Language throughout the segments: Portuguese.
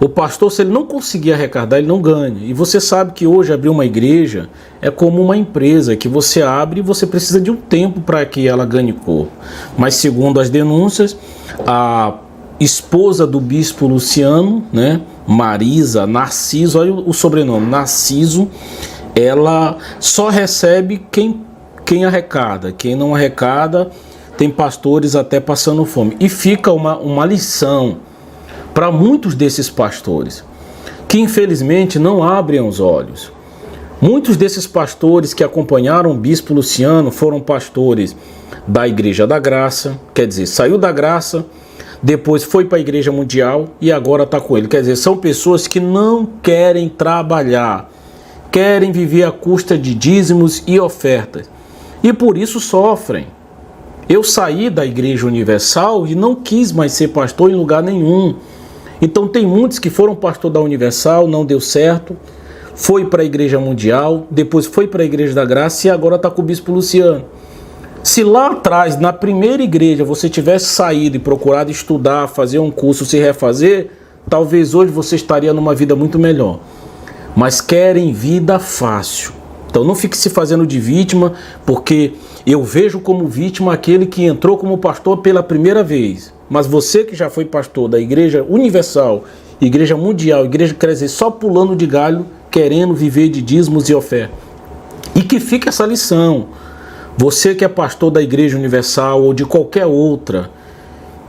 O pastor, se ele não conseguir arrecadar, ele não ganha. E você sabe que hoje abrir uma igreja é como uma empresa que você abre e você precisa de um tempo para que ela ganhe corpo. Mas segundo as denúncias, a esposa do bispo Luciano, né, Marisa Narciso, olha o sobrenome, Narciso, ela só recebe quem arrecada. Quem não arrecada, tem pastores até passando fome. E fica uma lição para muitos desses pastores, que infelizmente não abrem os olhos. Muitos desses pastores que acompanharam o bispo Luciano foram pastores da Igreja da Graça, quer dizer, saiu da Graça, depois foi para a Igreja Mundial e agora está com ele. Quer dizer, são pessoas que não querem trabalhar, querem viver à custa de dízimos e ofertas, e por isso sofrem. Eu saí da Igreja Universal e não quis mais ser pastor em lugar nenhum. Então tem muitos que foram pastor da Universal, não deu certo, foi para a Igreja Mundial, depois foi para a Igreja da Graça e agora está com o bispo Luciano. Se lá atrás, na primeira igreja, você tivesse saído e procurado estudar, fazer um curso, se refazer, talvez hoje você estaria numa vida muito melhor. Mas querem vida fácil. Então não fique se fazendo de vítima, porque eu vejo como vítima aquele que entrou como pastor pela primeira vez. Mas você que já foi pastor da Igreja Universal, Igreja Mundial, Igreja quer dizer, só pulando de galho, querendo viver de dízimos e ofertas. E que fique essa lição. Você que é pastor da Igreja Universal ou de qualquer outra,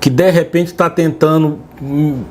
que de repente está tentando,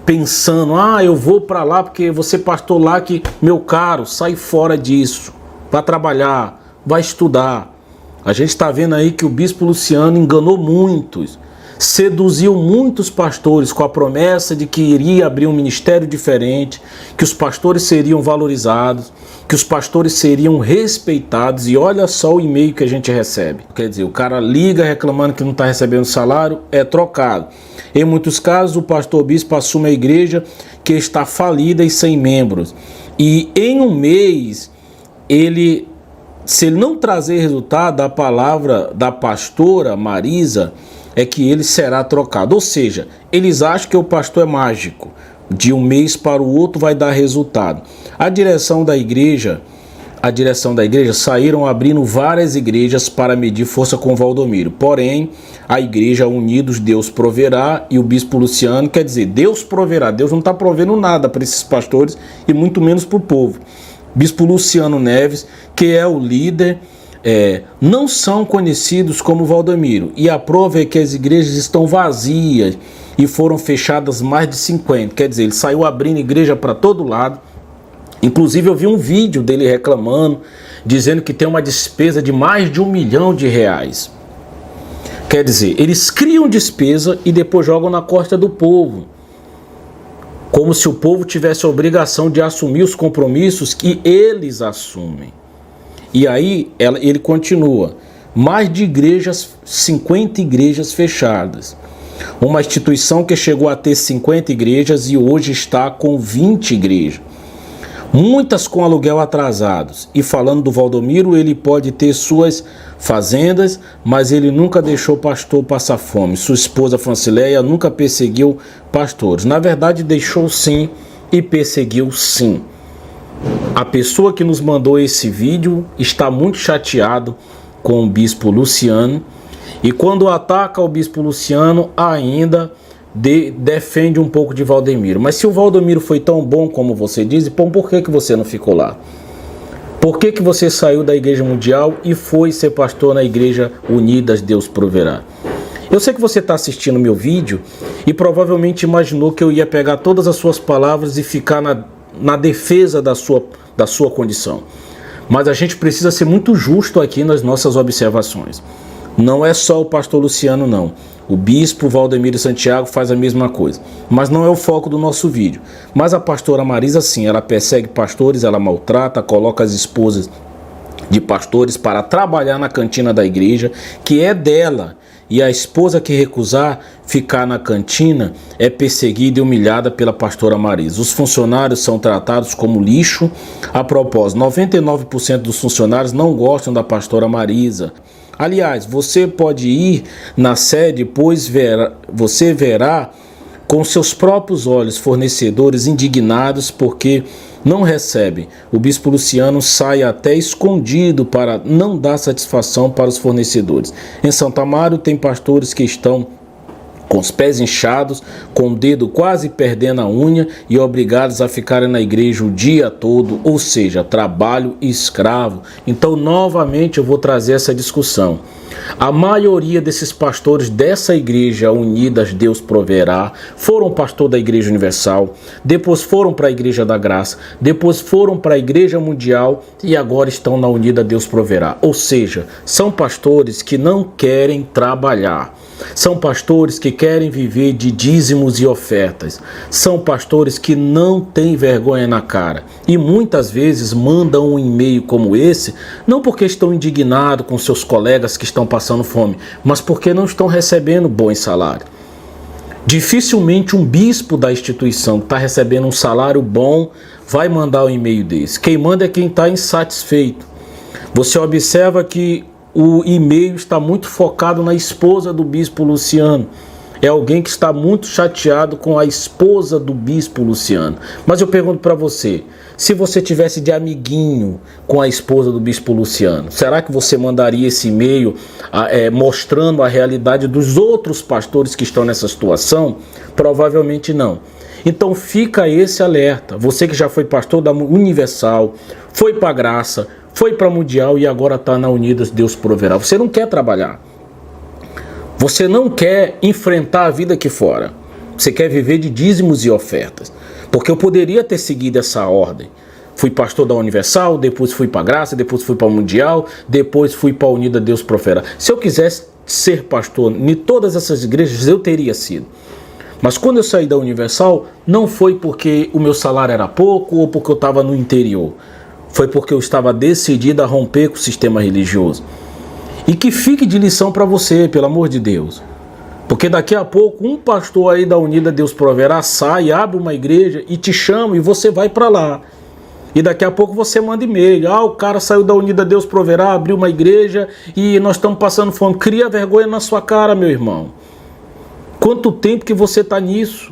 pensando, eu vou para lá porque você pastor lá, que, meu caro, sai fora disso, vai trabalhar, vai estudar. A gente está vendo aí que o bispo Luciano enganou muitos, seduziu muitos pastores com a promessa de que iria abrir um ministério diferente, que os pastores seriam valorizados, que os pastores seriam respeitados, e olha só o e-mail que a gente recebe. Quer dizer, o cara liga reclamando que não está recebendo salário, é trocado. Em muitos casos, o pastor bispo assume a igreja que está falida e sem membros. E em um mês, se ele não trazer resultado, a palavra da pastora Marisa é que ele será trocado. Ou seja, eles acham que o pastor é mágico. De um mês para o outro vai dar resultado. A direção da igreja saíram abrindo várias igrejas para medir força com Valdomiro. Porém, a igreja Unidos Deus Proverá e o bispo Luciano, quer dizer, Deus proverá. Deus não está provendo nada para esses pastores e muito menos para o povo. Bispo Luciano Neves, que é o líder, não são conhecidos como Valdomiro. E a prova é que as igrejas estão vazias e foram fechadas mais de 50. Quer dizer, ele saiu abrindo igreja para todo lado. Inclusive eu vi um vídeo dele reclamando, dizendo que tem uma despesa de mais de R$1 milhão. Quer dizer, eles criam despesa e depois jogam na costa do povo, como se o povo tivesse a obrigação de assumir os compromissos que eles assumem. E aí ele continua, mais de igrejas, 50 igrejas fechadas. Uma instituição que chegou a ter 50 igrejas e hoje está com 20 igrejas. Muitas com aluguel atrasados. E falando do Valdomiro, ele pode ter suas fazendas, mas ele nunca deixou pastor passar fome. Sua esposa Francileia nunca perseguiu pastores. Na verdade, deixou sim e perseguiu sim. A pessoa que nos mandou esse vídeo está muito chateado com o bispo Luciano. E quando ataca o bispo Luciano, ainda defende um pouco de Valdomiro. Mas se o Valdomiro foi tão bom como você diz, por que você não ficou lá? Por que você saiu da Igreja Mundial e foi ser pastor na Igreja Unidas Deus Proverá? Eu sei que você está assistindo meu vídeo e provavelmente imaginou que eu ia pegar todas as suas palavras e ficar na defesa da sua condição. Mas a gente precisa ser muito justo aqui nas nossas observações. Não é só o pastor Luciano, não. O bispo Valdomiro Santiago faz a mesma coisa. Mas não é o foco do nosso vídeo. Mas a pastora Marisa, sim, ela persegue pastores, ela maltrata, coloca as esposas de pastores para trabalhar na cantina da igreja, que é dela. E a esposa que recusar ficar na cantina é perseguida e humilhada pela pastora Marisa. Os funcionários são tratados como lixo. A propósito, 99% dos funcionários não gostam da pastora Marisa. Aliás, você pode ir na sede, pois você verá com seus próprios olhos fornecedores indignados porque não recebem. O bispo Luciano sai até escondido para não dar satisfação para os fornecedores. Em Santo Amaro tem pastores que estão com os pés inchados, com o dedo quase perdendo a unha e obrigados a ficarem na igreja o dia todo, ou seja, trabalho escravo. Então, novamente, eu vou trazer essa discussão. A maioria desses pastores dessa igreja Unidas Deus Proverá foram pastor da Igreja Universal, depois foram para a Igreja da Graça, depois foram para a Igreja Mundial e agora estão na Unida Deus Proverá. Ou seja, são pastores que não querem trabalhar. São pastores que querem viver de dízimos e ofertas. São pastores que não têm vergonha na cara. E muitas vezes mandam um e-mail como esse, não porque estão indignados com seus colegas que estão passando fome, mas porque não estão recebendo bom salário. Dificilmente um bispo da instituição que está recebendo um salário bom vai mandar um e-mail desse. Quem manda é quem está insatisfeito. Você observa que o e-mail está muito focado na esposa do bispo Luciano. É alguém que está muito chateado com a esposa do bispo Luciano. Mas eu pergunto para você, se você tivesse de amiguinho com a esposa do bispo Luciano, será que você mandaria esse e-mail mostrando a realidade dos outros pastores que estão nessa situação? Provavelmente não. Então fica esse alerta. Você que já foi pastor da Universal, foi para a Graça, foi para a Mundial e agora está na Unidas Deus Proverá. Você não quer trabalhar. Você não quer enfrentar a vida aqui fora. Você quer viver de dízimos e ofertas. Porque eu poderia ter seguido essa ordem. Fui pastor da Universal, depois fui para a Graça, depois fui para a Mundial, depois fui para a Unida Deus Proverá. Se eu quisesse ser pastor em todas essas igrejas, eu teria sido. Mas quando eu saí da Universal, não foi porque o meu salário era pouco ou porque eu estava no interior. Foi porque eu estava decidido a romper com o sistema religioso. E que fique de lição para você, pelo amor de Deus. Porque daqui a pouco um pastor aí da Unida Deus Proverá sai, abre uma igreja e te chama e você vai para lá. E daqui a pouco você manda e-mail. O cara saiu da Unida Deus Proverá, abriu uma igreja e nós estamos passando fome. Cria vergonha na sua cara, meu irmão. Quanto tempo que você está nisso?